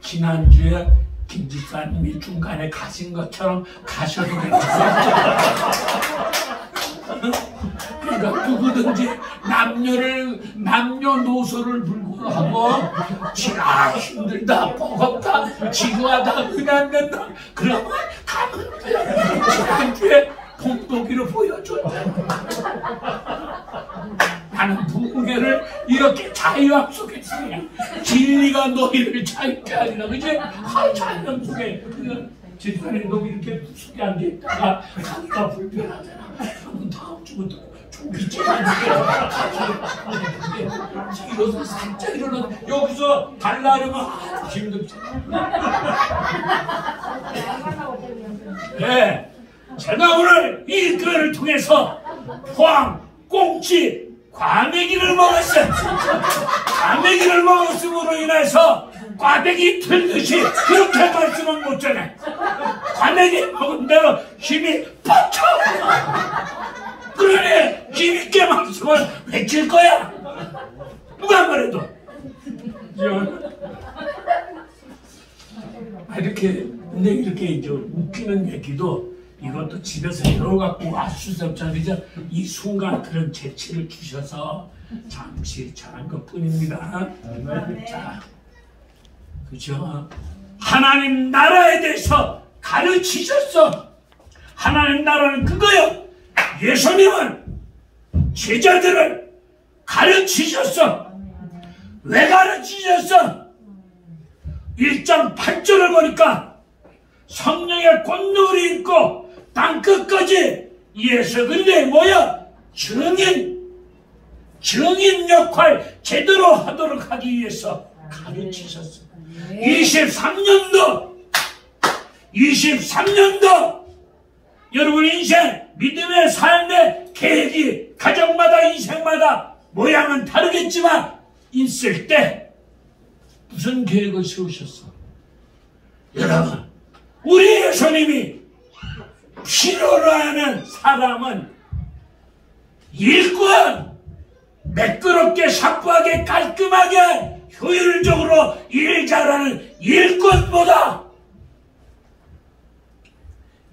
지난주에 김 집사님이 중간에 가신 것처럼 가셔도 괜찮아요. 그러니까 누구든지 남녀노소를 불구하고 힘들다, 버겁다, 지루하다, 은혜 안 된다, 그러면 가면 돼요. 지난주에 본보기로 보여줬잖아. 나는 무게를 이렇게 자유함 속에서 그냥 진리가 너희를 자유케 하리라. 그치? 자유함 속에 집사님도 이렇게 속에 앉아있다가 가기가 불편하잖아. 그러면 다음 주부터 조기째 일어서 살짝 일어나 여기서 달라르면 아주 힘들잖아. 네, 제가 오늘 이 글을 통해서 포항, 꽁치, 과메기를 먹었어요. 과메기를 먹었음으로 인해서 꽈배기 틀듯이 그렇게 말씀은 못 전해. 과메기 먹은 대로 힘이 뻗쳐. 그러니 힘있게 말씀을 외칠 거야. 누가 말해도. 근데 이렇게 이제 웃기는 얘기도 이것도 집에서 열어갖고 와수섭자 그죠? 이 순간 그런 재치를 주셔서 잠시 잘한 것 뿐입니다. 자, 그죠? 하나님 나라에 대해서 가르치셨어. 하나님 나라는 그거요. 예수님은 제자들을 가르치셨어. 왜 가르치셨어? 1장 8절을 보니까 성령의 권능을 입고 땅끝까지 예수그리스도의 뭐야? 증인 역할 제대로 하도록 하기 위해서 가르치셨어. 23년도 여러분 인생 믿음의 삶의 계획이 가정마다 인생마다 모양은 다르겠지만 있을 때 무슨 계획을 세우셨어? 여러분 우리 예수님이 필요로 하는 사람은 일꾼 매끄럽게 샤프하게 깔끔하게 효율적으로 일 잘하는 일꾼보다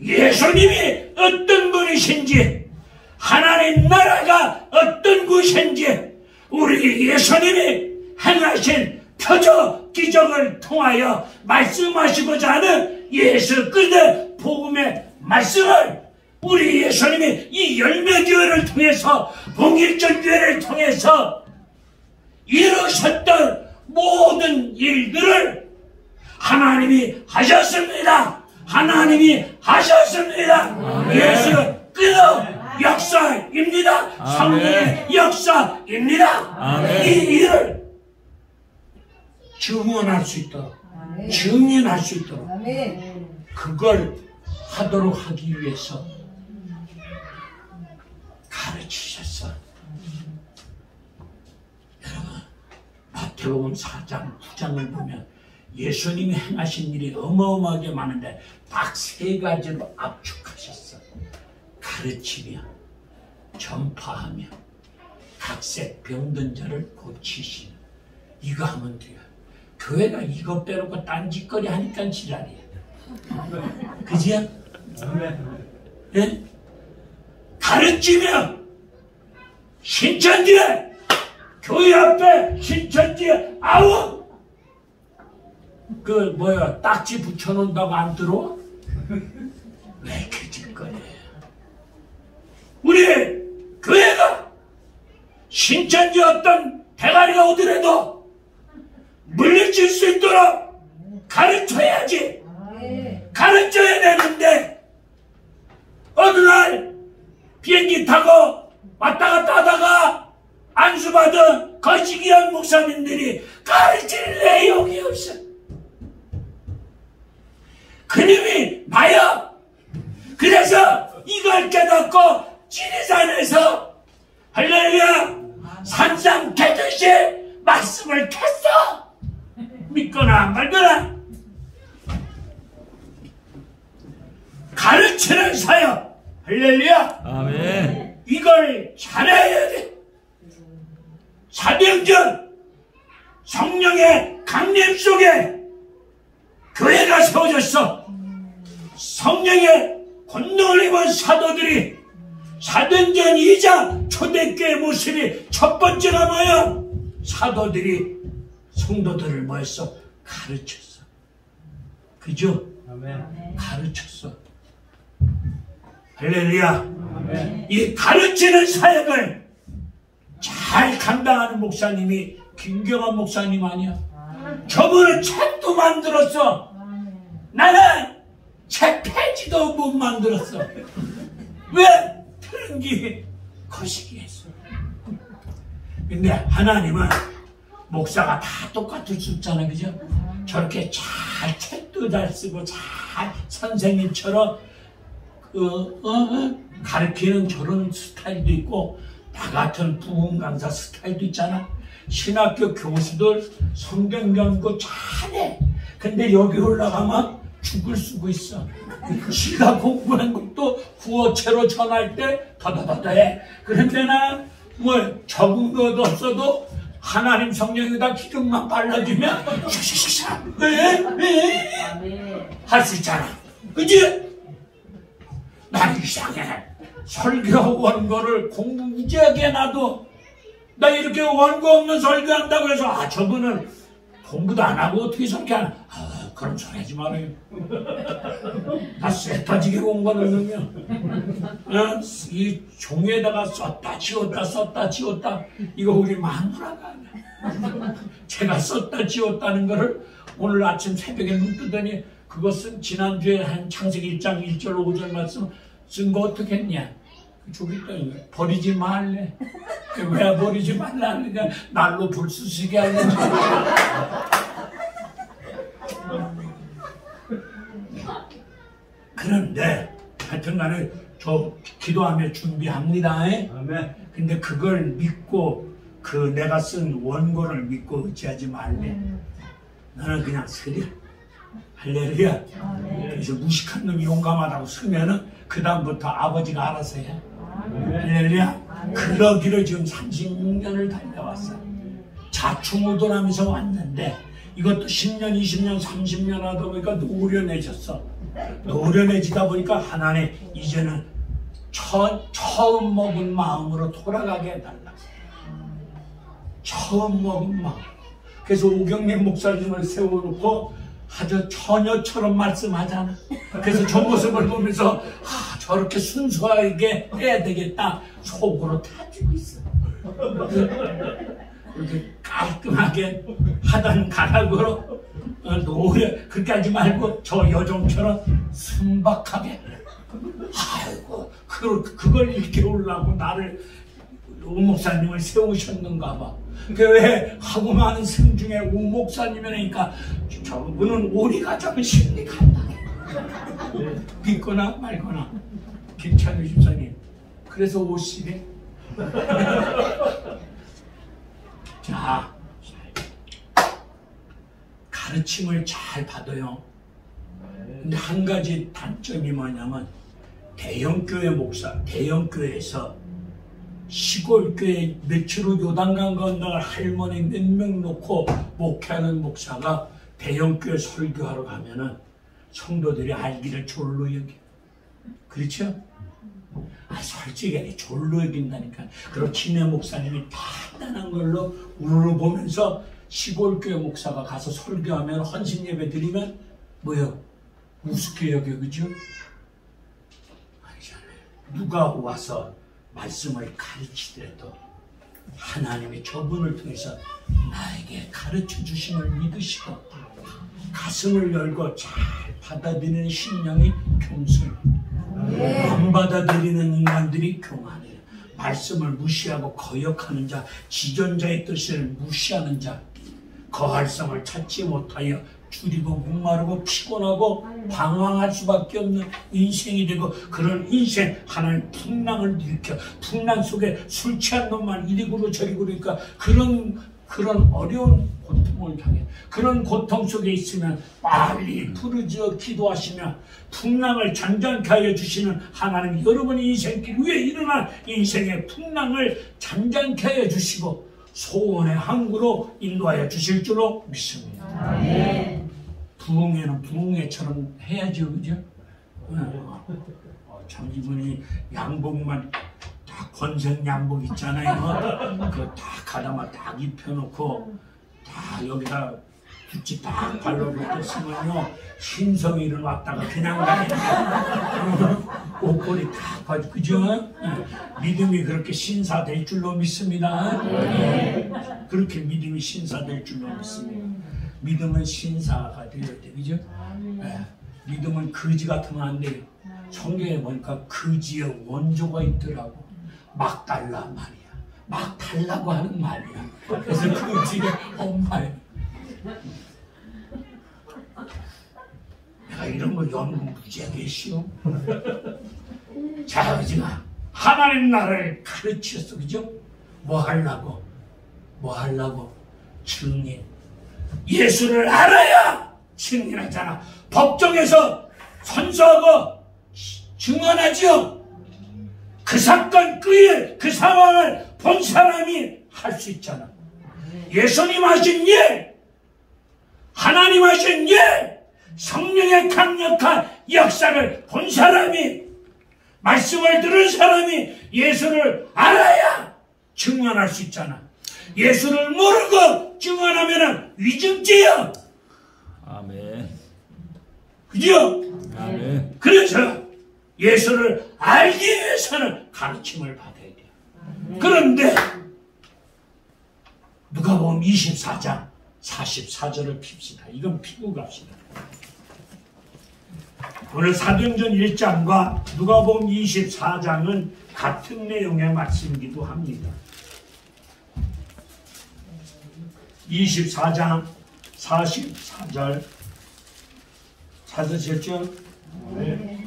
예수님이 어떤 분이신지 하나님 나라가 어떤 곳인지 우리 예수님이 행하신 표적 기적을 통하여 말씀하시고자 하는 예수 그리스도의 복음의 말씀을 우리 예수님이 이 열매교회를 통해서 봉일전교회를 통해서 이루셨던 모든 일들을 하나님이 하셨습니다. 하나님이 하셨습니다. 예수 그리스도 역사입니다. 성령의 역사입니다. 이 일을 증언할 수 있도록 증인할 수 있도록 그걸 하도록 하기 위해서 가르치셨어. 여러분 마태복음 4장 9장을 보면 예수님이 행하신 일이 어마어마하게 많은데 딱 3가지로 압축하셨어. 가르치며 전파하며 각색 병든 자를 고치시며. 이거 하면 돼요. 교회가 이거 빼놓고 딴짓거리 하니까 지랄이야. 그지요? 예? 가르치며 신천지에 교회 앞에 신천지에 아우 딱지 붙여놓는다고 안 들어와? 왜 이렇게 짓거려? 우리 교회가 신천지 어떤 대가리가 오더라도 물리칠 수 있도록 가르쳐야지. 가르쳐야 되는데 어느 날 비행기 타고 왔다 갔다 하다가 안수받은 거시기한 목사님들이 가르칠 내용이 없어. 그님이 나야. 그래서 이걸 깨닫고 지리산에서 할렐루야 산상 캐듯이 말씀을 켰어. 믿거나 말거나. 가르치는 사역. 할렐루야. 아멘. 이걸 잘해야 돼. 사명전 성령의 강림 속에 세워졌어. 성령의 권능을 입은 사도들이 사도행전 2장 초대교회 모습이 첫 번째가 뭐야? 사도들이 성도들을 뭐했어? 가르쳤어. 그죠? 아멘. 가르쳤어. 할렐루야. 아멘. 이 가르치는 사역을 잘 감당하는 목사님이 김경환 목사님 아니야? 저분은 책도 만들었어. 나는 책 폐지도 못 만들었어. 왜? 그런게 거시기했어. 근데 하나님은 목사가 다 똑같을 수 없잖아, 그죠? 저렇게 잘 책도 잘 쓰고 잘 선생님처럼 가르치는 저런 스타일도 있고 나 같은 부흥 강사 스타일도 있잖아. 신학교 교수들 성경 연구 잘해. 근데 여기 올라가면 죽을 쓰고 있어. 지가 공부한 것도 구어체로 전할 때 더더더더 해. 그런데 나 뭐 적은 것도 없어도 하나님 성령에다 기름만 발라주면 샤샤샤샤 할 수 있잖아. 그치? 난 이상해. 설교 원고를 공부 무지하게 해놔도 나 이렇게 원고 없는 설교한다고 해서 저분은 공부도 안 하고 어떻게 설교하나? 그럼 소리 하지 말아요. 나 쇠터지게 공부하는 놈이야. 이 종에다가 썼다 지웠다 이거 우리 마누라가 아니야. 제가 썼다 지웠다는 거를 오늘 아침 새벽에 눈 뜨더니 그것은 지난주에 한 창세기 1장 1절 5절 말씀 쓴 거 어떻게 했냐? 저기 있다는 거야. 버리지 말래. 왜 버리지 말라니까 날로 불수시게 하려고. 그런데 하여튼간에 저 기도하며 준비합니다. 아멘. 근데 그걸 믿고 내가 쓴 원고를 믿고 의지하지 말래. 나는 그냥 쓰리. 할렐루야. 그래서 무식한 놈이 용감하다고 쓰면은 그 다음부터 아버지가 알아서 해. 할렐루야. 그러기를 지금 36년을 달려왔어. 자충우돌하면서 왔는데 이것도 10년, 20년, 30년 하다 보니까 노련해졌어. 노련해지다 보니까 하나님 이제는 처음 먹은 마음으로 돌아가게 해달라. 처음 먹은 마음. 그래서 오경림 목사님을 세워놓고 아주 처녀처럼 말씀하잖아. 그래서 저 모습을 보면서 저렇게 순수하게 해야 되겠다 속으로 타지고 있어. 그렇게 깔끔하게 하던 가락으로 노래 그렇게 하지 말고 저 여종처럼 순박하게. 아이고 그걸 일깨우려고 나를 우 목사님을 세우셨는가 봐. 왜 하고 많은 성 중에 우 목사님이니까 저분은 우리가 좀 심리 간다네. 믿거나 말거나. 김찬우 집사님 그래서 오시네. 자, 가르침을 잘 받아요. 근데 한 가지 단점이 뭐냐면 대형교회 목사, 대형교회에서 시골교회 며칠 후 요단강 건너갈 할머니 몇 명 놓고 목회하는 목사가 대형교회 설교하러 가면은 성도들이 알기를 졸로 여겨. 그렇죠? 솔직히 졸로 여긴다니까. 그리고 김해 목사님이 단단한 걸로 우르르 보면서 시골교회 목사가 가서 설교하면 헌신예배 드리면 뭐요? 우습게 여겨. 그죠? 아니잖아요. 누가 와서 말씀을 가르치더라도 하나님이 저분을 통해서 나에게 가르쳐 주심을 믿으시고 가슴을 열고 잘 받아들이는 심령이 겸손. 안 받아들이는 인간들이 교만해요. 말씀을 무시하고 거역하는 자, 지존자의 뜻을 무시하는 자, 거할성을 찾지 못하여 줄이고 목마르고 피곤하고 방황할 수밖에 없는 인생이 되고, 그런 인생 하나님 풍랑을 일으켜 풍랑 속에 술 취한 놈만 이리구로 저리구로 그러니까 그런 어려운 고통을 당해. 그런 고통 속에 있으면 빨리 부르짖어 기도하시며 풍랑을 잔잔케 하여 주시는 하나님, 여러분의 인생길 위에 일어날 인생의 풍랑을 잔잔케 하여 주시고 소원의 항구로 인도하여 주실 줄로 믿습니다. 아멘. 부흥회는 부흥회처럼 해야죠, 그죠? 참 이분이 양복만 다 권색 양복 있잖아요. 그거 다 가다마 딱 입혀놓고 다 여기다 굳이 딱 발라놓고 쓰면요 신성이를 왔다가 그냥 가요. 옷걸이 딱 봐줘, 그죠? 믿음이 그렇게 신사될 줄로 믿습니다. 그렇게 믿음이 신사될 줄로 믿습니다. 믿음은 신사가 되어야 돼, 그죠? 믿음은 거지 같으면 안 돼요. 성경에 보니까 거지의 원조가 있더라고. 막 달라 말이야. 막 달라고 하는 말이야. 그래서 거지의 엄마예요. 내가 이런 거 연구 무지하게 쉬워. 자, 그지마. 하나님 나라를 가르쳤어, 그죠? 뭐 하려고? 뭐 하려고? 증인. 예수를 알아야 증인하잖아. 법정에서 선서하고 증언하죠. 그 사건, 그 일, 그 상황을 본 사람이 할 수 있잖아. 예수님 하신 일, 하나님 하신 일, 성령의 강력한 역사를 본 사람이, 말씀을 들은 사람이 예수를 알아야 증언할 수 있잖아. 예수를 모르고 증언하면 위증죄야. 아멘. 그죠? 아멘. 그래서 예수를 알기 위해서는 가르침을 받아야 돼요. 그런데 누가복음 24장 44절을 핍시다. 이건 피고 갑시다. 오늘 사도행전 1장과 누가복음 24장은 같은 내용의 말씀이기도 합니다. 24장 44절 찾으셨죠? 네.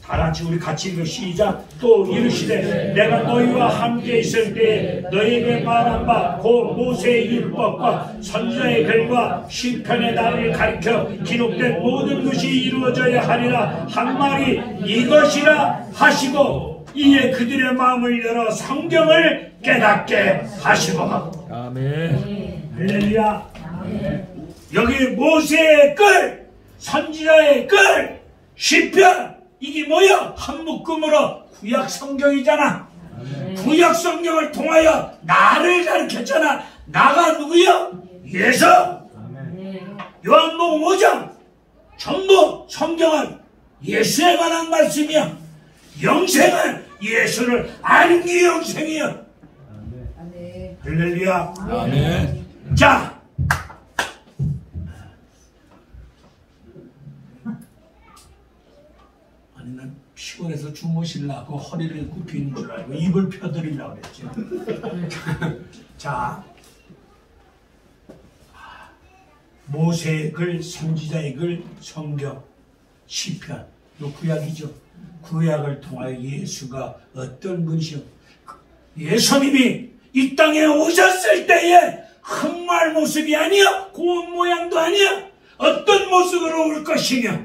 다 같이 우리 같이 읽어 시작. 또 이르시되 내가 너희와 함께 있을 때에 너희에게 말한 바 곧 모세의 율법과 선지자의 글과 시편의 날을 가리켜 기록된 모든 것이 이루어져야 하리라 한 말이 이것이라 하시고 이에 그들의 마음을 열어 성경을 깨닫게 하시고. 아멘. 할렐루야. 여기 모세의 글, 선지자의 글, 시편, 이게 뭐야? 한 묶음으로 구약 성경이잖아. 구약 성경을 통하여 나를 가르쳤잖아. 나가 누구야? 예수. 요한복음 5장 전부 성경은 예수에 관한 말씀이야. 영생은 예수를 아는 게 영생이야. 할렐루야. 아멘. 자, 아니 난 피곤해서 주무시려고 허리를 굽히는 줄 알고 입을 펴드리려고 그랬죠. 자, 모세의 글, 선지자의 글, 성경, 시편, 요 구약이죠. 구약을 통하여 예수가 어떤 분이시오? 예수님이 이 땅에 오셨을 때에 흑말 모습이 아니야, 고운 모양도 아니야. 어떤 모습으로 올 것이며,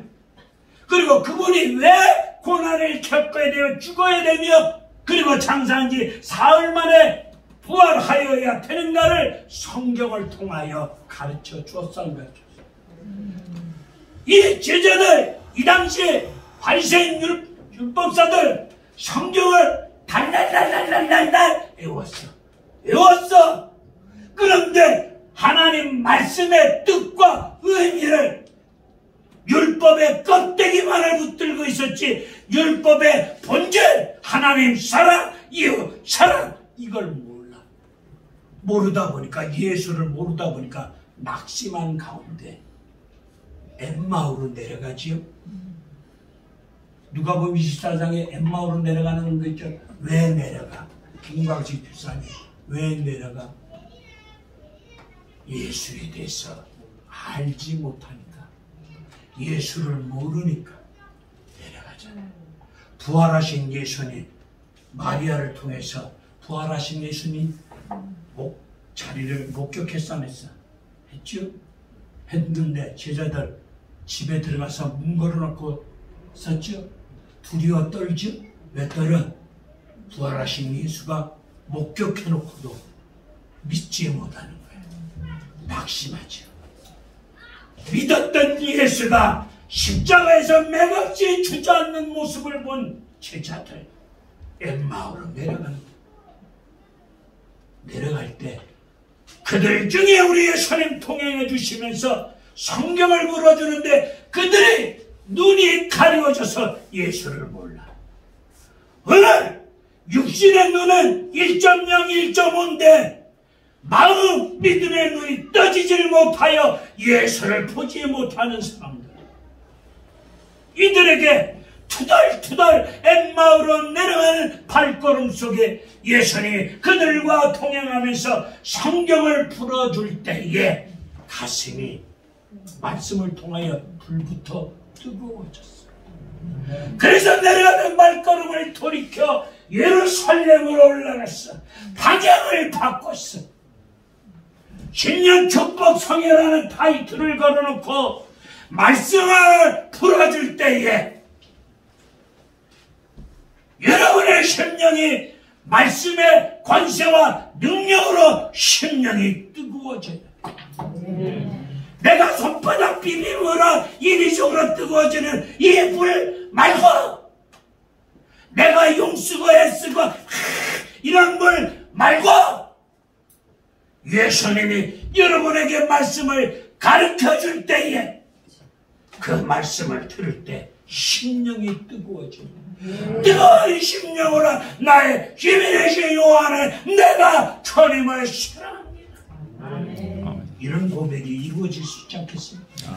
그리고 그분이 왜 고난을 겪어야 되며 죽어야 되며, 그리고 장사한 지 사흘 만에 부활하여야 되는가를 성경을 통하여 가르쳐 주었던 거죠. 이 제자들, 이 당시에 바리새인 율법사들 성경을 달달달달달달 외웠어. 그런데 하나님 말씀의 뜻과 의미를 율법의 껍데기만을 붙들고 있었지, 율법의 본질, 하나님 사랑, 이웃 사랑, 이걸 모르다 보니까, 예수를 모르다 보니까 낙심한 가운데 엠마오로 내려가지요. 누가복음 24장에 엠마오로 내려가는 거 있죠. 왜 내려가? 김광식 집사님 왜 내려가? 예수에 대해서 알지 못하니까, 예수를 모르니까 내려가잖아요. 부활하신 예수님, 마리아를 통해서 부활하신 예수님 자리를 목격했어 안 했어? 했죠? 했는데 제자들 집에 들어가서 문 걸어놓고 썼죠? 두려워 떨죠? 왜 떨어? 부활하신 예수가 목격해놓고도 믿지 못하는 거예요. 낙심하죠. 믿었던 예수가 십자가에서 맥없이 주저앉는 모습을 본 제자들 엠마오로 내려갈 때 그들 중에 우리 예수님 통행해 주시면서 성경을 물어주는데 그들의 눈이 가려워져서 예수를 몰라. 오늘 육신의 눈은 1.0, 1.5인데 마음 믿음의 눈이 떠지질 못하여 예수를 보지 못하는 사람들, 이들에게 투덜투덜 엠마오로 내려가는 발걸음 속에 예수님이 그들과 동행하면서 성경을 풀어줄 때에 가슴이 말씀을 통하여 불부터 뜨거워졌어. 그래서 내려가는 발걸음을 돌이켜 예루살렘으로 올라갔어. 방향을 바꿨어. 10년 축복 성회라는 타이틀을 걸어놓고 말씀을 풀어줄 때에 여러분의 심령이 말씀의 관세와 능력으로 심령이 뜨거워져요. 내가 손바닥 비빔으로 인위적으로 뜨거워지는 이 불 말고, 내가 용쓰고 애쓰고 이런 물 말고, 예수님이 여러분에게 말씀을 가르쳐줄 때에 그 말씀을 들을 때 심령이 뜨거워져요. 뜨거운 심령으로 나의 힘이 되신 요한을 내가 주님을 사랑합니다. 아멘. 이런 고백이 이루어질 수 있지 않겠습니까?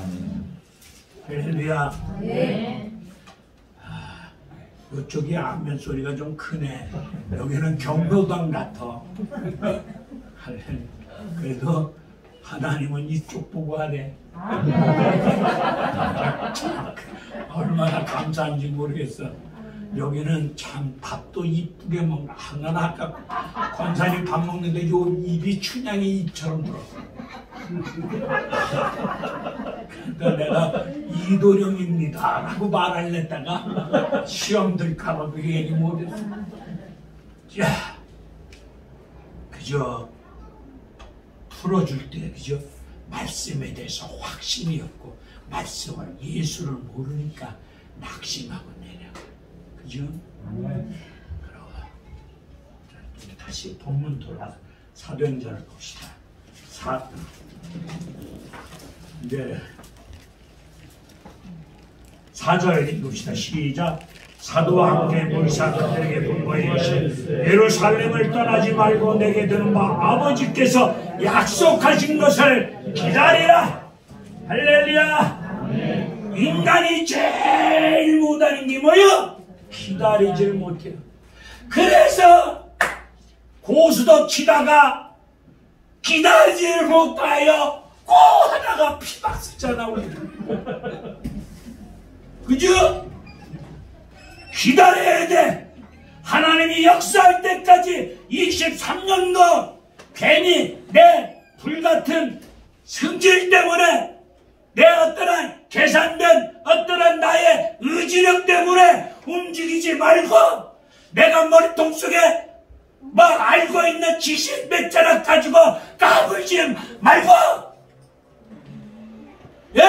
할렐루야. 네. 이쪽이 아멘 소리가 좀 크네. 여기는 경로당 같아. 할렐루야. 그래도 하나님은 이쪽 보고 하네. 얼마나 감사한지 모르겠어. 여기는 참 밥도 이쁘게 먹나. 하나 아까 권사님 밥 먹는데 요 입이 춘향이 입처럼 들어. 그러니까 내가 이도령입니다 라고 말하려다가 시험 들까봐 그 얘기 못했어. 자, 그저 풀어줄 때 그저 말씀에 대해서 확신이 없고 말씀을 예수를 모르니까 낙심하고 내려가. 그죠? 그러고 다시 본문 돌아서 사도행전을 봅시다. 이제 4절 읽읍시다. 시작. 사도와 함께 모이사 그들에게 분부해 이르시되 예루살렘을 떠나지 말고 내게 들은 바 아버지께서 약속하신 것을 기다리라. 할렐루야. 인간이 제일 못하는 게 뭐요? 기다리질 못해요. 그래서 고수도 치다가 기다리질 못하여 꼭 하다가 피박 쓰잖아 우리. 그죠? 기다려야 돼. 하나님이 역사할 때까지 23년도 괜히 내 불같은 성질 때문에, 내 어떠한 계산된 어떠한 나의 의지력 때문에 움직이지 말고, 내가 머리통 속에 뭐 알고 있는 지식 몇 자락 가지고 까불지 말고, 예?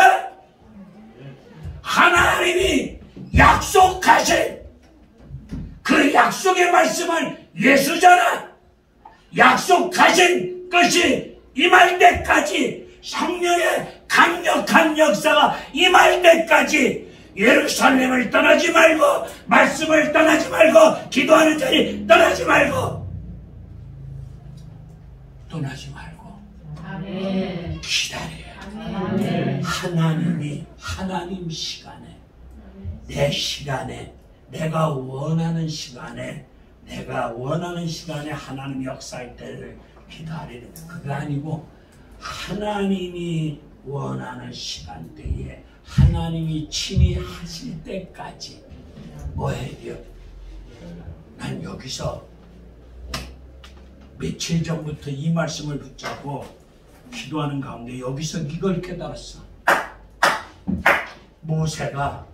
하나님이 약속하신 그 약속의 말씀은 예수잖아. 약속하신 것이 임할 때까지, 성령의 강력한 역사가 임할 때까지 예루살렘을 떠나지 말고, 말씀을 떠나지 말고, 기도하는 자리 떠나지 말고, 아멘. 기다려야 아멘. 하나님이 하나님 시간에, 내 시간에, 내가 원하는 시간에 하나님 역사할 때를 기다리는 거. 그거 아니고 하나님이 원하는 시간대에 하나님이 친히 하실 때까지 뭐 해야 돼요? 난 여기서 며칠 전부터 이 말씀을 붙잡고 기도하는 가운데 여기서 이걸 깨달았어. 모세가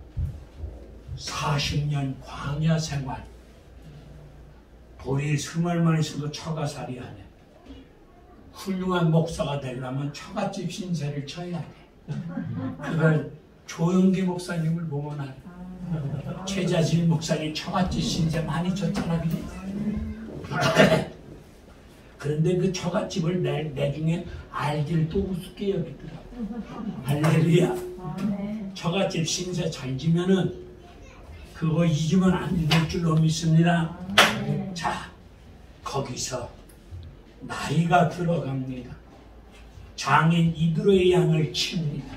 40년 광야 생활, 보리 스물만 있어도 처가살이 하네. 훌륭한 목사가 되려면 처갓집 신세를 쳐야 돼. 그걸 조영기 목사님을 보면 알아. 최자실 목사님 처갓집 신세 많이 졌잖아. 그런데 그 처갓집을 나중에 알길 또 우습게 여기더라고. 할렐루야. 처갓집 신세 잘 지면은 그거 잊으면 안 될 줄로 믿습니다. 자, 거기서 나이가 들어갑니다. 장인 이드로의 양을 치웁니다.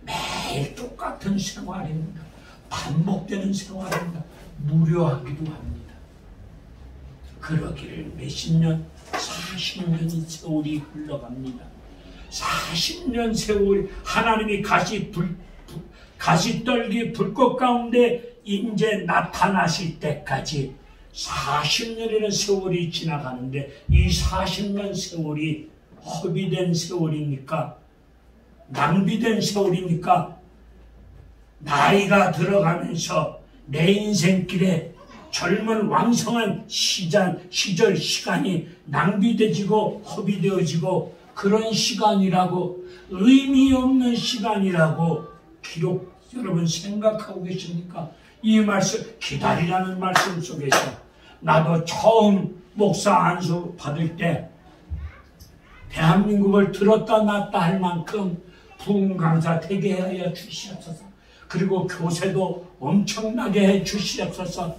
매일 똑같은 생활입니다. 반복되는 생활입니다. 무료하기도 합니다. 그러기를 몇십 년, 40년의 세월이 흘러갑니다. 40년 세월 하나님이 가시떨기 불꽃 가운데 이제 나타나실 때까지 40년이라는 세월이 지나가는데 이 40년 세월이 허비된 세월입니까? 낭비된 세월입니까? 나이가 들어가면서 내 인생길에 젊은 왕성한 시절 시간이 낭비되어지고 허비되어지고 그런 시간이라고 의미 없는 시간이라고 기록 여러분 생각하고 계십니까? 이 말씀 기다리라는 말씀 속에서 나도 처음 목사 안수 받을 때 대한민국을 들었다 놨다 할 만큼 부흥 강사 되게 하여 주시옵소서. 그리고 교세도 엄청나게 해 주시옵소서.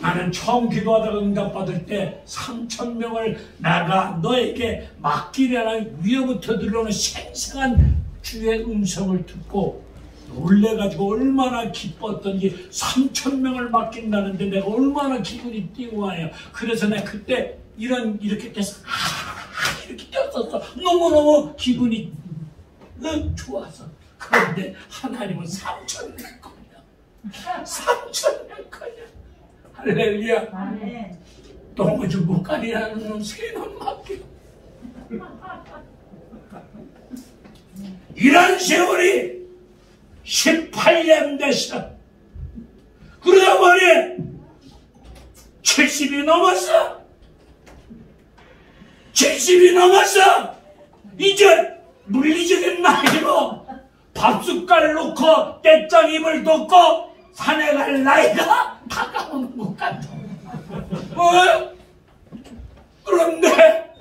나는 처음 기도하다가 응답받을 때 3,000명을 내가 너에게 맡기려는 위로부터 들어오는 생생한 주의 음성을 듣고 놀래가지고 얼마나 기뻤던지 3,000명을 맡긴다는데 내가 얼마나 기분이 띄워요. 그래서 내가 그때 이렇게 돼서 이렇게 뛰었었어. 너무너무 기분이 좋아서. 그런데 하나님은 3,000명거냐 3,000명거냐 할렐루야. 똥오줌 못가리라는 놈 3년 맡겨. 이런 세월이 18년 됐어. 그러다 보니 70이 넘었어. 70이 넘었어. 이제 물리적인 나이로 밥숟갈 놓고 떼짱 입을 덮고 산에 갈 나이가 다가오는 것 같아. 그런데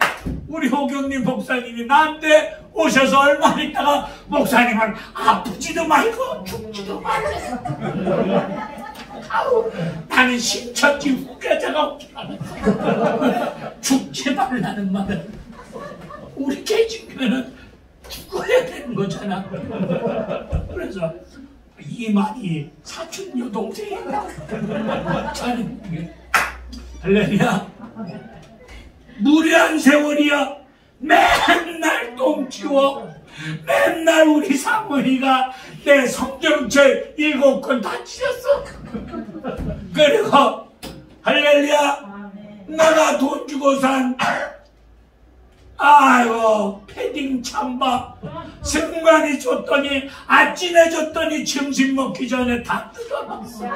우리 호경님 목사님이 나한테 오셔서 얼마 있다가 목사님은 아프지도 말고 죽지도 말래. 나는 신천지 후계자가 없잖아. 죽지 말라는 말은 우리 개신교는 죽어야 되는 거잖아. 그래서 이 말이 사촌 여동생이다. 자는 할렐루야. 무리한 세월이야. 맨날 똥 치워. 맨날 우리 사모니가 내 성경책 7권 다 찢었어. 그리고 할렐루야. 내가 돈 주고 산 아이고 패딩 잠바 승관이 줬더니 아침에 줬더니 점심 먹기 전에 다 뜯어놨어.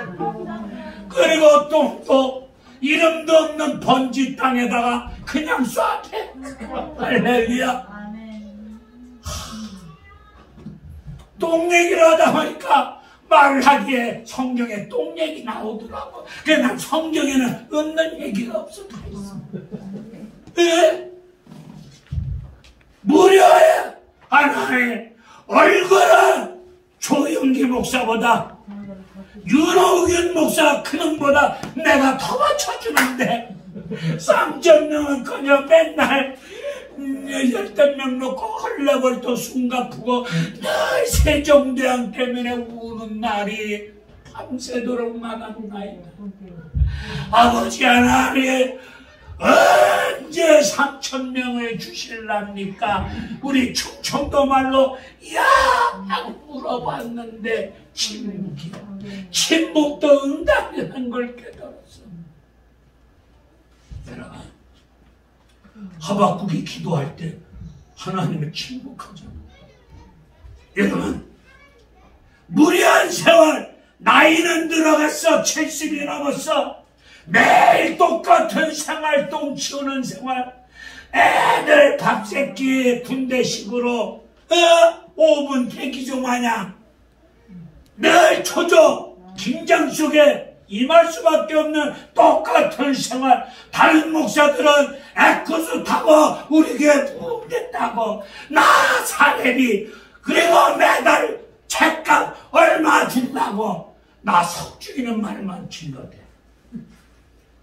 그리고 똥도 이름도 없는 번지 땅에다가 그냥 쏴대. 할렐루야. 똥 얘기를 하다 보니까 말을 하기에 성경에 똥 얘기 나오더라고. 그래서 난 성경에는 없는 얘기가 없어. 다 있어. 예? 무료해. 하나의 얼굴은 조영기 목사보다 윤호균 목사 그놈보다 내가 더 맞춰주는데 3,000명은커녕 맨날 10명 놓고 헐레벌떡 숨가쁘고 늘 세종대왕 때문에 우는 날이 밤새도록 많은 나이다. 아버지 하나님 언제 3,000명을 주실랍니까? 우리 충청도 말로 야 하고 물어봤는데 침묵이야. 침묵도 응답이라는 걸 깨달았어. 여러분 하박국이 기도할 때 하나님은 침묵하잖아. 여러분 무리한 세월 나이는 들어갔어. 70이 넘었어. 매일 똑같은 생활, 똥 치우는 생활. 애들 밥새끼 군대식으로 5분 대기조 마냥 늘 초조 긴장 속에 임할 수밖에 없는 똑같은 생활. 다른 목사들은 에쿠스 타고 우리 교회 부흥됐다고, 나 사례비 그리고 매달 책값 얼마 준다고 나 속죽이는 말만 질러대.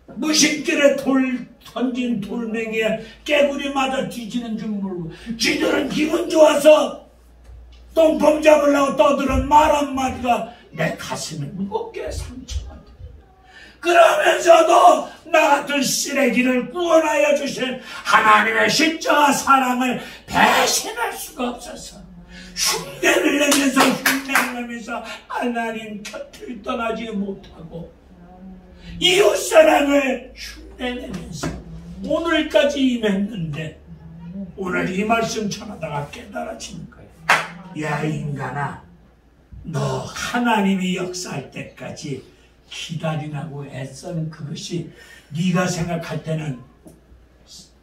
무심결에 돌 던진 돌멩이에 깨구리 맞아 뒤지는 줄 모르고 쥐들은 기분 좋아서 똥폼 잡으려고 떠드는 말 한마디가 내 가슴에 무겁게 상처가 돼. 그러면서도 나 같은 쓰레기를 구원하여 주신 하나님의 십자가 사랑을 배신할 수가 없어서 흉내를 내면서 하나님 곁을 떠나지 못하고 이웃사랑을 흉내내면서 오늘까지 임했는데, 오늘 이 말씀 전하다가 깨달아지는 거예요. 야 인간아, 너 하나님이 역사할 때까지 기다리라고 애쓴 그것이 네가 생각할 때는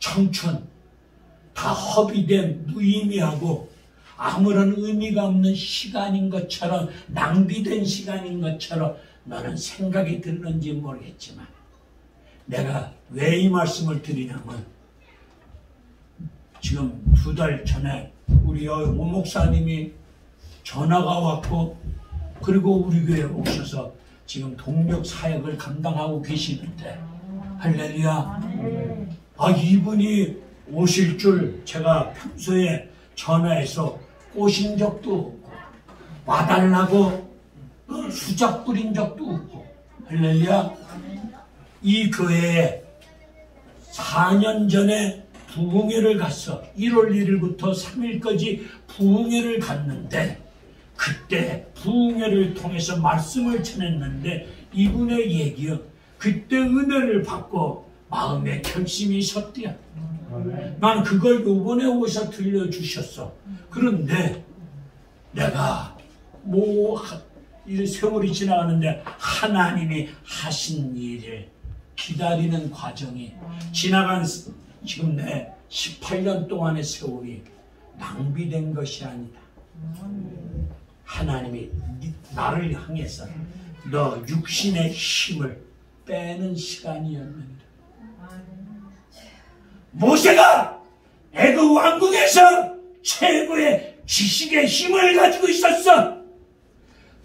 청춘, 다 허비된 무의미하고 아무런 의미가 없는 시간인 것처럼, 낭비된 시간인 것처럼 너는 생각이 들는지 모르겠지만, 내가 왜 이 말씀을 드리냐면, 지금 2달 전에 우리 오 목사님이 전화가 왔고, 그리고 우리 교회에 오셔서 지금 동력 사역을 감당하고 계시는데, 할렐루야. 이분이 오실 줄 제가 평소에 전화해서 꼬신 적도 없고, 와달라고 수작 부린 적도 없고, 할렐루야. 이 교회에 4년 전에 부흥회를 갔어. 1월 1일부터 3일까지 부흥회를 갔는데, 그때 부흥회를 통해서 말씀을 전했는데, 이분의 얘기요, 그때 은혜를 받고 마음에 결심이 섰대요. 난 그걸 요번에 오셔서 들려주셨어. 그런데 내가 이 세월이 지나가는데 하나님이 하신 일을 기다리는 과정이, 지나간 지금 내 18년 동안의 세월이 낭비된 것이 아니다. 하나님이 나를 향해서 너 육신의 힘을 빼는 시간이었는데, 모세가 애굽 왕궁에서 최고의 지식의 힘을 가지고 있었어.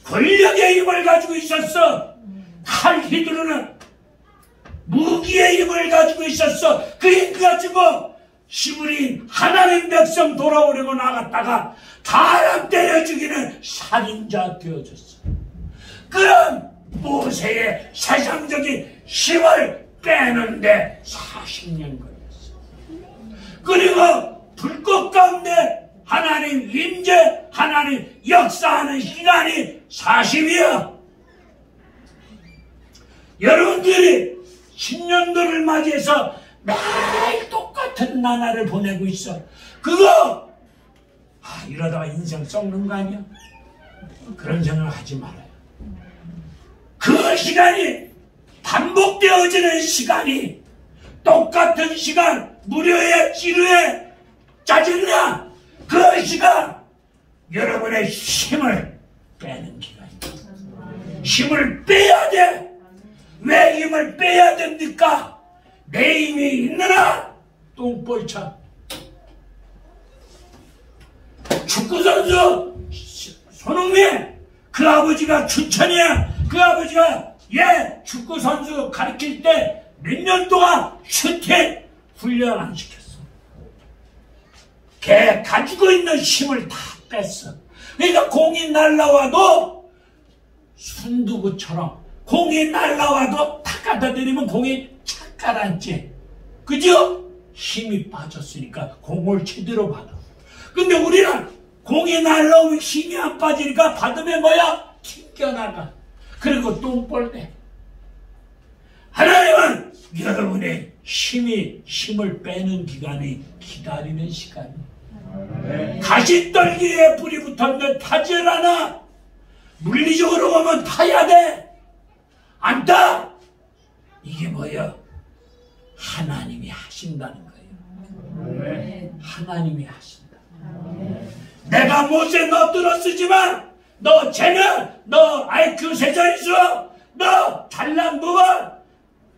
권력의 힘을 가지고 있었어. 칼 휘두르는 무기의 힘을 가지고 있었어. 그 힘 가지고 히브리인 하나님 백성 돌아오려고 나갔다가 사람 때려 죽이는 살인자 되어졌어. 그런 모세의 세상적인 힘을 빼는데 40년 걸렸어. 그리고 불꽃 가운데 하나님 임재, 하나님 역사하는 시간이 40이야. 여러분들이 신년도를 맞이해서 매일 똑같은 나날을 보내고 있어. 그거 이러다가 인생 썩는 거 아니야? 그런 생각을 하지 말아요. 그 시간이 반복되어지는 시간이, 똑같은 시간, 무료에 지루해 짜증나, 그 시간 여러분의 힘을 빼는 기간입니다. 힘을 빼야 돼. 왜 힘을 빼야 됩니까? 내 힘이 있느라 똥볼차. 축구선수 손흥민, 그 아버지가 춘천이야. 그 아버지가 축구선수 가르칠 때 몇 년 동안 슈팅 훈련 안 시켰어. 걔 가지고 있는 힘을 다 뺐어. 그러니까 공이 날라와도 순두부처럼, 공이 날라와도 탁 갖다 대리면 공이 착 가라앉지. 그죠? 힘이 빠졌으니까 공을 제대로 받아. 근데 우리는 공이 날라오면 힘이 안 빠지니까 받으면 뭐야? 튕겨나가. 그리고 똥볼 때. 하나님은 여러분의 힘을 빼는 기간이 기다리는 시간이에요. 가시떨기에 불이 붙었는데 타질 않아. 물리적으로 보면 타야 돼. 안 타. 이게 뭐야? 하나님이 하신다는 거예요. 하나님이 하신다. 내가 모세 너 들었으지만 너 쟤는 너 IQ 세자리수 너 잘난 부분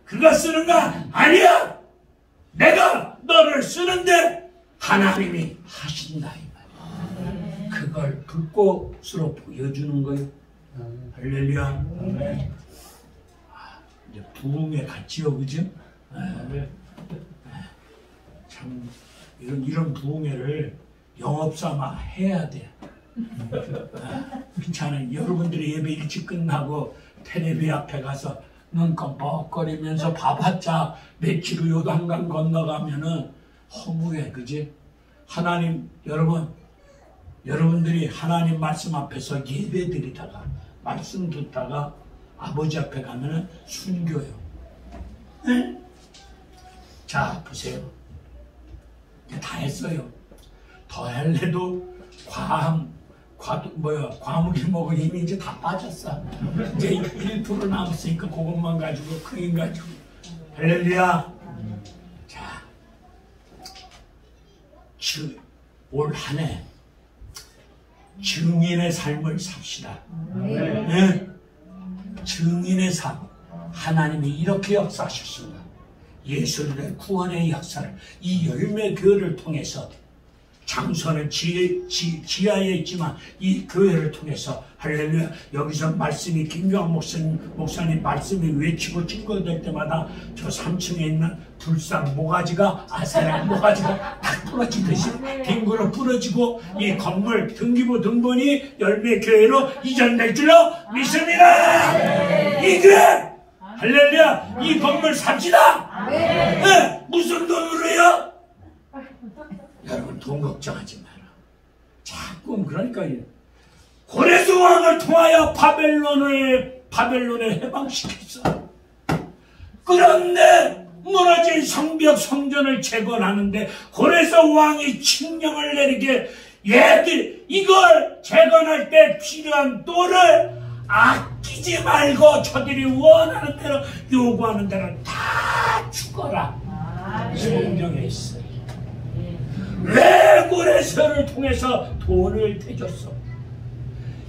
그거 쓰는 거 아니야. 내가 너를 쓰는데 하나님이 하신다 이 말이야. 그걸 불꽃으로 보여주는 거예요. 할렐루야. 이제 부흥에 같이요, 그죠? 참 이런 부흥회를 영업삼아 해야 돼. 괜찮아요. 여러분들이 예배 일찍 끝나고 텔레비 앞에 가서 눈 껌뻑거리면서 봐봤자 며칠 후 요단강 건너가면은 허무해, 그지? 하나님, 여러분들이 하나님 말씀 앞에서 예배 드리다가 말씀 듣다가 아버지 앞에 가면은 순교요. 네? 자, 보세요. 이제 다 했어요. 더 할래도 과묵이 먹은 힘이 이제 다 빠졌어. 이제 1% 남았으니까 그것만 가지고 그 힘 가지고. 할렐루야. 자, 올 한 해 증인의 삶을 삽시다. 네? 증인의 삶. 하나님이 이렇게 역사하셨습니다. 예수님의 구원의 역사를 이 열매 교회를 통해서 장소는 지하에 있지만 이 교회를 통해서 할렐루야. 여기서 말씀이 김경환 목사님 말씀이 외치고 증거될 때마다 저 3층에 있는 불상 모가지가 아세랑 모가지가 딱 부러지듯이 빙그러 부러지고 이 건물 등기부 등본이 열매 교회로 이전될 줄로 믿습니다. 이 교회 할렐루야. 이 건물 삽시다. 네. 무슨 돈으로요? 여러분 돈 걱정하지 마라. 자꾸 그러니까 고레스 왕을 통하여 바벨론을 해방시켰어. 그런데 무너진 성벽 성전을 재건하는데 고레스 왕이 칙령을 내리게 얘들 이걸 재건할 때 필요한 돈을 아끼지 말고 저들이 원하는 대로 요구하는 대로 다 죽어라. 성경에 있어요. 왜 고레스를 통해서 돈을 대줬어?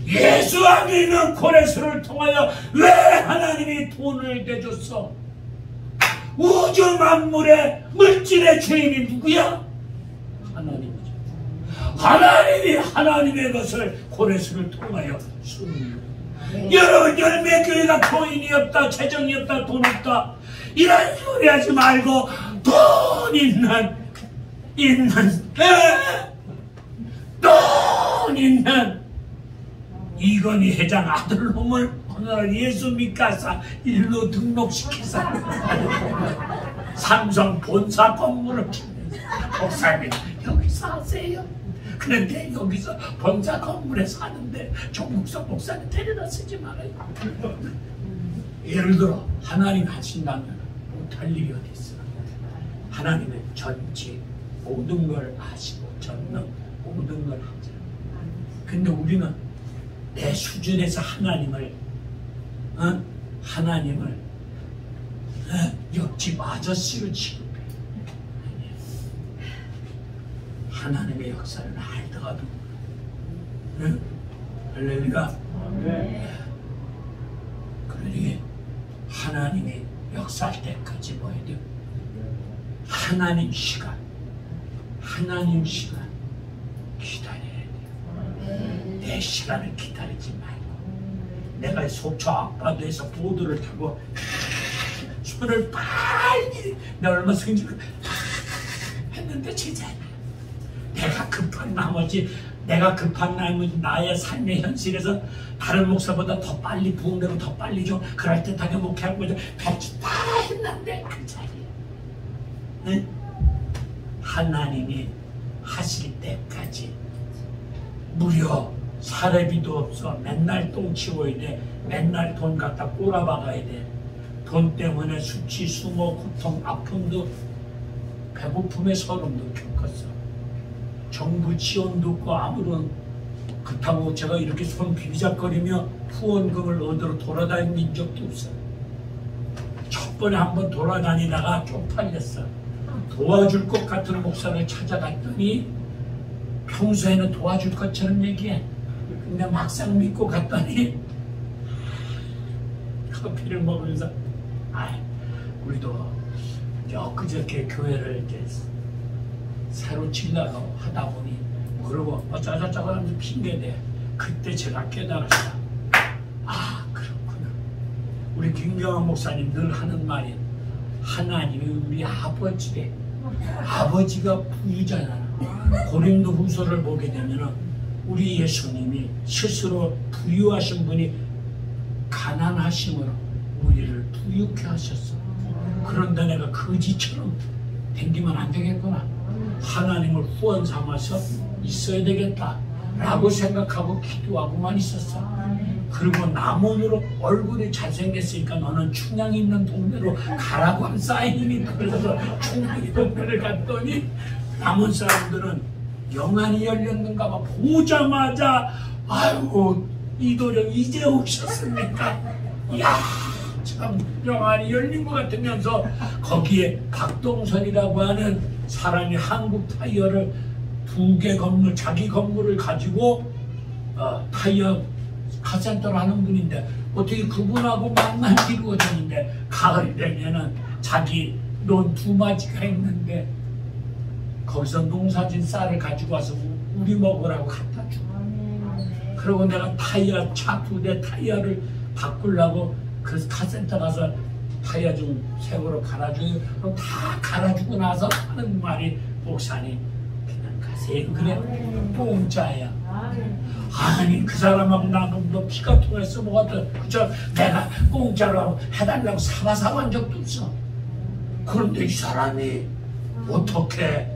예수 안에 있는 고레스를 통하여 왜 하나님이 돈을 대줬어? 우주 만물의 물질의 주인이 누구야? 하나님이죠. 하나님이 하나님의 것을 고레스를 통하여 씁니다. 여러분 열매교회가 돈이 없다, 재정이 없다, 돈 없다 이런 소리 하지 말고 돈 있는 이건희 회장 아들놈을 오늘 예수 믿가사 일로 등록시키사 삼성 본사 건물을 목사님 여기 사세요. 그런데 여기서 본사 건물에 사는데 정국석 목사님 데려다 쓰지 말아요. 예를 들어 하나님 하신다면 못할 일이 어디 있어. 하나님은 전지 모든 걸 아시고 전능 모든 걸 하잖아. 근데 우리는 내 수준에서 하나님을 옆집 아저씨로 취급해. 하나님의 역사를 알더라도 할렐루야. 그러니 하나님이 역사할 때까지 뭐 해야 돼요? 하나님 시간 기다려야 돼요. 내 시간을 기다리지 말고 내가 속초 앞바다에서 보드를 타고 손을 빨리 내가 얼마 성질을 했는데 제자리야. 내가 급한 나머지 나의 삶의 현실에서 다른 목사보다 더 빨리 부흥되고 더 빨리 좀 그럴듯하게 목회하고 같이 다 했는데 그 자리에 응? 하나님이 하실 때까지 무려 사례비도 없어. 맨날 똥 치워야 돼. 맨날 돈 갖다 꼬라박아야 돼. 돈 때문에 수치, 수모, 고통, 아픔도 배고픔의 서름도 겪었어. 정부 지원도 없고 아무런 그렇다고 제가 이렇게 손 비비작거리며 후원금을 얻으러 돌아다닌 적도 없어요. 첫 번에 한번 돌아다니다가 쪽팔렸어. 도와줄 것 같은 목사를 찾아갔더니 평소에는 도와줄 것처럼 얘기해. 근데 막상 믿고 갔더니 커피를 먹으면서 우리도 엊그저께 교회를 이제 새로 지려고 하다 보니 그러고 어쩌저쩌고 하면서 핑계대. 그때 제가 깨달았어요. 그렇구나. 우리 김경환 목사님 늘 하는 말이 하나님이 우리 아버지래. 아버지가 부유잖아. 고린도 후서를 보게 되면 우리 예수님이 스스로 부유하신 분이 가난하심으로 우리를 부유케 하셨어. 그런데 내가 거지처럼 댕기면 안 되겠구나. 하나님을 후원 삼아서 있어야 되겠다 라고 생각하고 기도하고만 있었어. 그리고 남원으로 얼굴이 잘생겼으니까 너는 춘향이 있는 동네로 가라고 한 사인이 걸려서 춘향이 동네를 갔더니 남원 사람들은 영안이 열렸는가 봐. 보자마자 아이고 이도령 이제 오셨습니까? 이야 참 영안이 열린 것 같으면서 거기에 박동선이라고 하는 사람이 한국 타이어를 2개 건물, 자기 건물을 가지고 타이어 카센터를 하는 분인데 어떻게 그분하고 만날 이루어졌는데 가을이 되면은 자기 논 2마지가 있는데 거기서 농사진 쌀을 가지고 와서 우리 먹으라고 갖다 주고. 그리고 내가 타이어 차 2대 타이어를 바꾸려고 그 카센터 가서 타이어 좀 새거로 갈아주고 그럼 다 갈아주고 나서 하는 말이 목사님 그냥 가세요. 그래 공짜야. 아니 그 사람하고 나는 너 피가 통해서 뭐가 그저 내가 공짜로 해달라고 사과한 적도 없어. 그런데 이 사람이 어떻게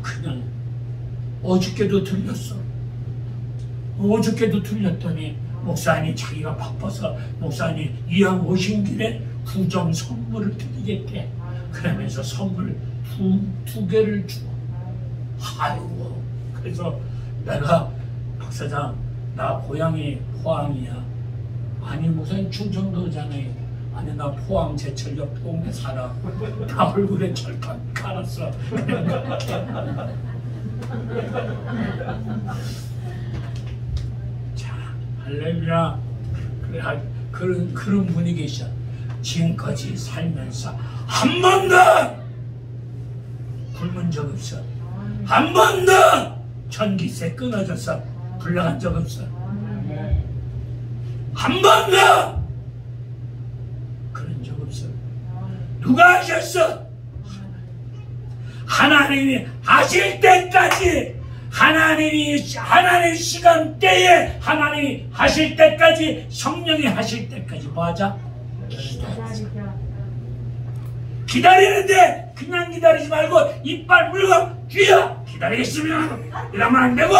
그냥 어저께도 들렸어. 어저께도 들렸더니 목사님 자기가 바빠서 목사님 이왕 오신 길에 구정 선물을 드리겠대. 그러면서 선물 두 개를 주고. 아이고 그래서 내가 박사장 나 고향이 포항이야. 아니 목사님 충청도잖아요. 아니 나 포항 제철 옆 동네 살아. 다 얼굴에 철판 깔았어. 자 할렐루야. 그래 그런 분이 계셔. 지금까지 살면서 한 번도 굶은 적 없어. 한 번도 전기세 끊어져서 불나간 적 없어. 한 번도 그런 적 없어. 누가 하셨어? 하나님이 하실 때까지, 하나님 시간대에 하나님이 하실 때까지, 성령이 하실 때까지 뭐 하자? 기다리는데 그냥 기다리지 말고 이빨 물고 주여 기다리겠으면 이러면 안 되고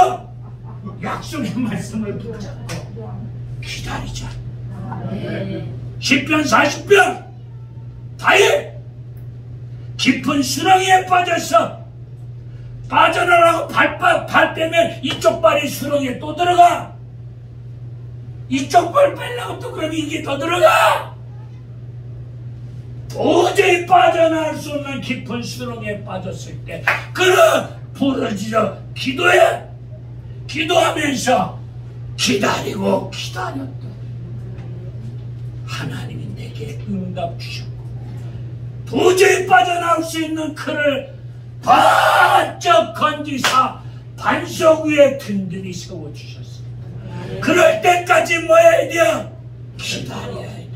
약속의 말씀을 붙잡고 기다리자. 시편 40편 다윗 깊은 수렁에 빠졌어. 빠져나가고 발 빼면 이쪽 발이 수렁에 또 들어가. 이쪽 발 빼려고 또 그러면 이게 더 들어가. 도저히 빠져나갈 수 없는 깊은 수렁에 빠졌을 때 그는 부르짖어 기도해. 기도하면서 기다리고 기다렸다. 하나님이 내게 응답 주셨고 도저히 빠져나올 수 있는 그를 바짝 건지사 반석 위에 든든히 세워주셨어. 그럴 때까지 뭐 해야 돼요? 기다려야 돼요.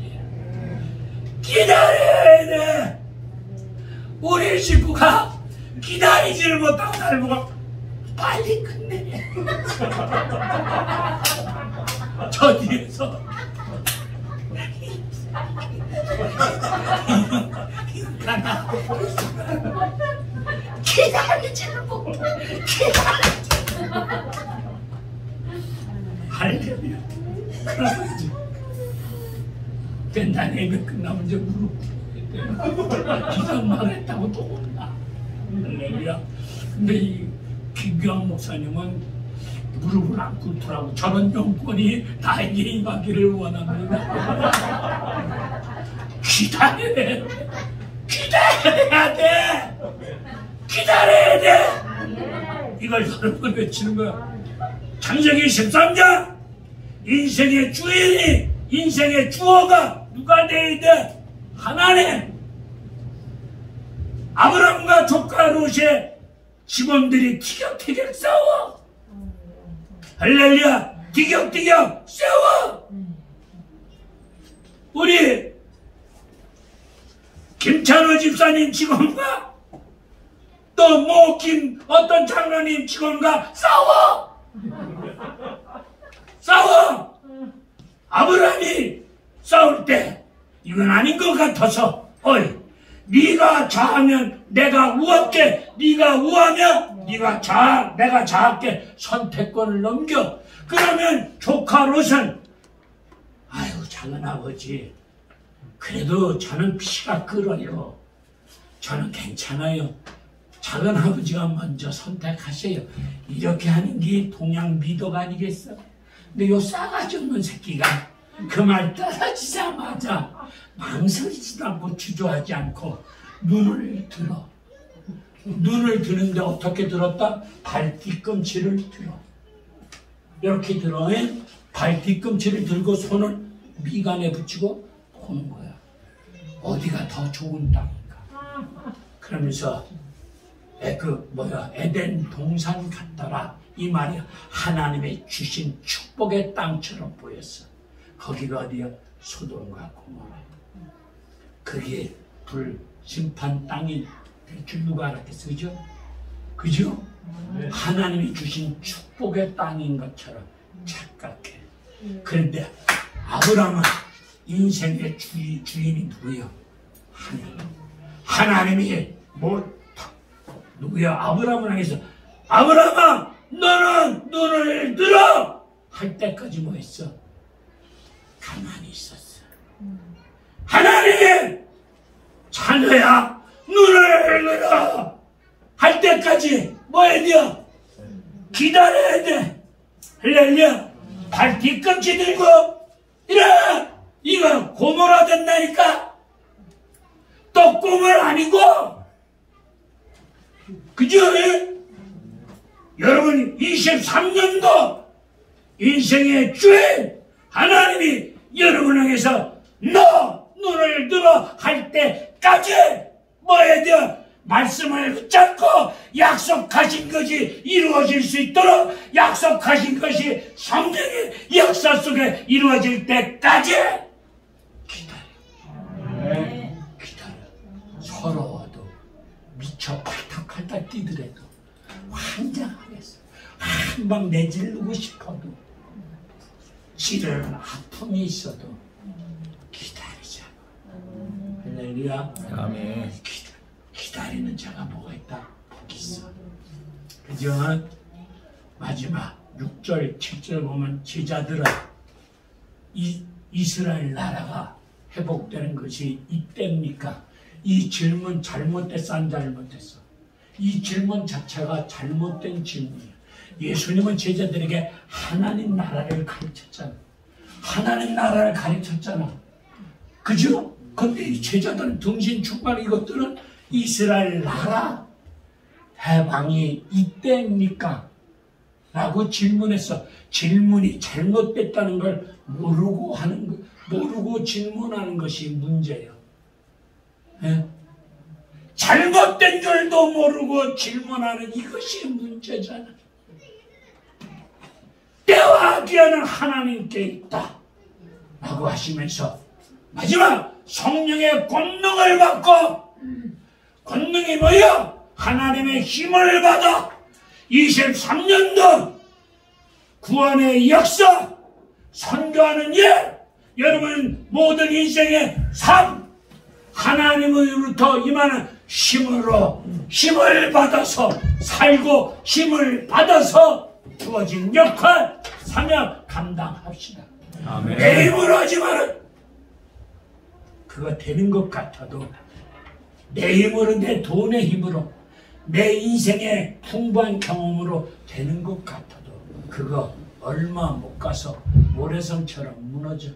기다려야 돼. 우리 식구가 기다리지를 못하고 나를 보고 빨리 끝내래. 저 뒤에서 인간아 기다리지를 못해. 할렐루야. 그러지. 난 예배 끝나면 이제 무릎 꿇어야 돼. 기도만 했다고 또 혼나. 할렐루야. 근데 이 김규환 목사님은 무릎을 안 꿇더라고. 저런 영권이 나에게 임하기를 원합니다. 기다려야 돼. 기다려야 돼. 기다려야 돼. 이걸 여러 번 외치는 거야. 창세기 13장 인생의 주인이, 인생의 주어가 누가 돼야 돼? 하나님. 아브라함과 조카 롯의 직원들이 티격태격 싸워. 할렐루야. 티격태격 싸워. 우리 김찬호 집사님 직원과 또 뭐 어떤 장로님 직원과 싸워. 싸워. 아브라함이 싸울 때 이건 아닌 것 같아서, 어이, 네가 좌하면 내가 우할게, 네가 우하면 네가 좌, 내가 좌할게. 선택권을 넘겨. 그러면 조카 롯은, 아유 작은 아버지, 그래도 저는 피가 끓어요. 저는 괜찮아요. 작은 아버지가 먼저 선택하세요. 이렇게 하는 게 동양 미덕 아니겠어? 근데 요 싸가지 없는 새끼가 그 말 떨어지자마자 망설이지도 않고 주저하지 않고 눈을 들어. 눈을 드는데 어떻게 들었다? 발 뒤꿈치를 들어. 이렇게 들어. 발 뒤꿈치를 들고 손을 미간에 붙이고 보는 거야. 어디가 더 좋은 땅인가. 그러면서 에덴 동산 같더라. 이 말이 하나님의 주신 축복의 땅처럼 보였어. 거기가 어디야? 소돔과 고모라. 그게 불심판 땅이 될 줄 누가 알았겠어? 그죠? 그죠? 하나님이 주신 축복의 땅인 것처럼 착각해. 그런데 아브라함은 인생의 주인이 누구예요? 하나님이 누구야? 아브라함을 향해서, 아브라함아, 너는 눈을 들어! 할 때까지 뭐 했어? 가만히 있었어. 하나님! 자녀야, 눈을 들어! 할 때까지 뭐 해야 돼요? 기다려야 돼. 할렐루야. 발 뒤꿈치 들고, 이래! 이거 고모라 된다니까? 또 꿈을 아니고! 그죠? 여러분 23년도 인생의 주인 하나님이 여러분을 향해서 너 눈을 들어 할 때까지 뭐 해야 돼요? 말씀을 붙잡고 약속하신 것이 이루어질 수 있도록 약속하신 것이 성경의 역사 속에 이루어질 때까지 기다려. 기다려. 서러워도 미쳐 팔딱팔딱 뛰더라도 환장하겠어. 한방 내지르고 싶어도 찌르는 아픔이 있어도 기다리자. 할렐루야. 아멘. 기다리는 자가 뭐가 있다? 복이 있어. 그죠? 마지막 6절 7절 보면 제자들은 이스라엘 나라가 회복되는 것이 이때입니까? 이 질문 잘못됐어 안 잘못됐어? 이 질문 자체가 잘못된 질문이야. 예수님은 제자들에게 하나님 나라를 가르쳤잖아. 하나님 나라를 가르쳤잖아. 그죠? 근데 이 제자들은 등신 충만 이것들은 이스라엘 나라 해방이 이때입니까? 라고 질문했어. 질문이 잘못됐다는 걸 모르고 질문하는 것이 문제예요. 예? 잘못된 줄도 모르고 질문하는 이것이 문제잖아. 때와 기한은 하나님께 있다 라고 하시면서 마지막 성령의 권능을 받고, 권능이 뭐야? 하나님의 힘을 받아 23년도 구원의 역사 선교하는 일, 여러분 모든 인생의 삶, 하나님으로부터 임하는 힘을 받아서 살고 힘을 받아서 주어진 역할, 사명 감당합시다. 아멘. 내 힘으로 하지만은 그거 되는 것 같아도, 내 힘으로, 내 돈의 힘으로, 내 인생의 풍부한 경험으로 되는 것 같아도 그거 얼마 못 가서 모래성처럼 무너져.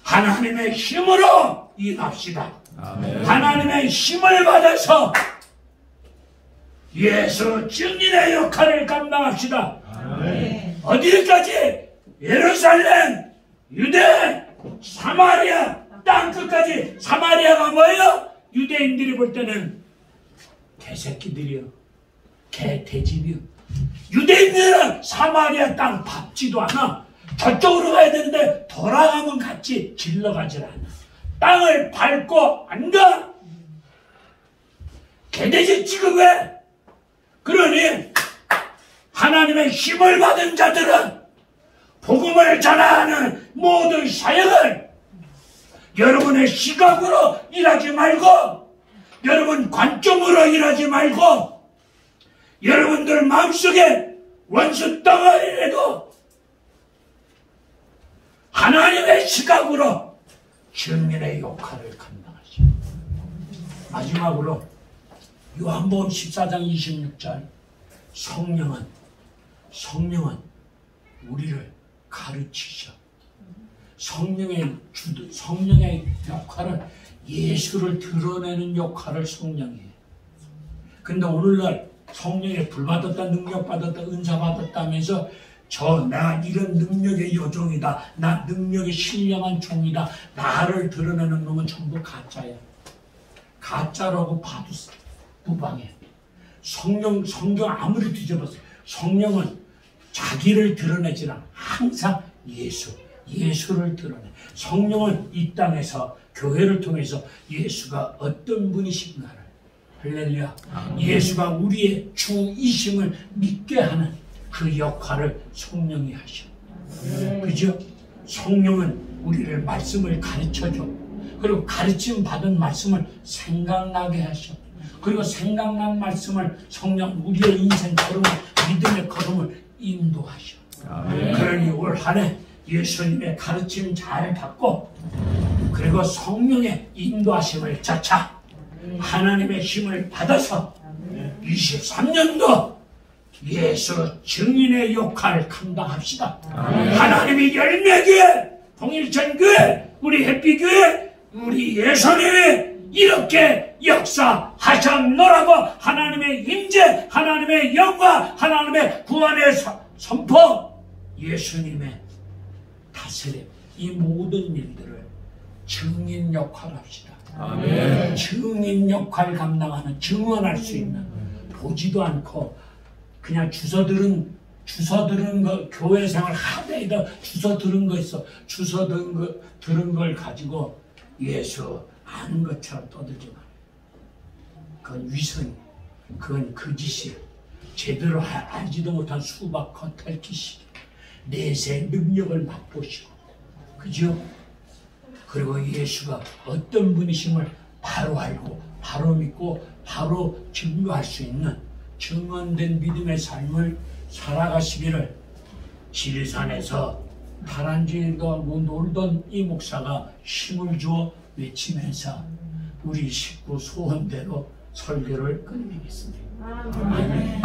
하나님의 힘으로 일합시다. 아멘. 하나님의 힘을 받아서 예수 증인의 역할을 감당합시다. 아멘. 어디까지? 예루살렘, 유대, 사마리아, 땅끝까지. 사마리아가 뭐예요? 유대인들이 볼 때는 개새끼들이요, 개돼지이요. 유대인들은 사마리아 땅 밟지도 않아. 저쪽으로 가야 되는데 돌아가면 같이 질러가질 않아. 땅을 밟고 안 가. 개돼지 취급해. 그러니 하나님의 힘을 받은 자들은 복음을 전하는 모든 사역을 여러분의 시각으로 일하지 말고, 여러분 관점으로 일하지 말고, 여러분들 마음속에 원수 덩어리라도 하나님의 시각으로 증인의 역할을 감당하시오. 마지막으로 요한복음 14장 26절, 성령은 우리를 가르치셔. 성령의 역할은 예수를 드러내는 역할을 성령이 해요. 근데 오늘날 성령에 불받았다, 능력받았다, 은사받았다 하면서 나 이런 능력의 여종이다, 나 능력의 신령한 종이다, 나를 드러내는 놈은 전부 가짜야. 가짜라고 봐도 무방해. 성경 아무리 뒤져봤어요. 성령은 자기를 드러내지 않아. 항상 예수를 드러내. 성령은 이 땅에서 교회를 통해서 예수가 어떤 분이신가를, 할렐루야, 예수가 우리의 주이심을 믿게 하는 그 역할을 성령이 하셔. 그죠? 성령은 우리를 말씀을 가르쳐줘. 그리고 가르침 받은 말씀을 생각나게 하셔. 그리고 생각난 말씀을 성령 우리의 인생 걸음을, 믿음의 걸음을 인도하셔. 그러니 올 한 해 예수님의 가르침 잘 받고, 그리고 성령의 인도하심을 쫓아 하나님의 힘을 받아서 23년도 예수 증인의 역할을 감당합시다. 하나님이 열매교회, 동일천교회, 우리 햇빛교회, 우리 예수님이 이렇게 역사하셨노라고 하나님의 임재, 하나님의 영광, 하나님의 구원의 선포, 예수님의 다스림, 이 모든 일들을 증인 역할을 합시다. 아멘. 증인 역할 감당하는, 증언할 수 있는, 보지도 않고 그냥 주워 들은 거, 교회 생활 하대에다 주워 들은 거 있어. 주워 들은 걸 가지고 예수 아는 것처럼 떠들지 마. 그건 위선이, 그건 거짓이야. 제대로 알지도 못한 수박 겉핥기식, 내세 능력을 맛보시고, 그죠? 그리고 예수가 어떤 분이심을 바로 알고, 바로 믿고, 바로 증거할 수 있는 증언된 믿음의 삶을 살아가시기를 지리산에서 다람쥐도 하고 놀던 이 목사가 힘을 주어 외치면서 우리 식구 소원대로 설교를 끝내겠습니다. 아멘.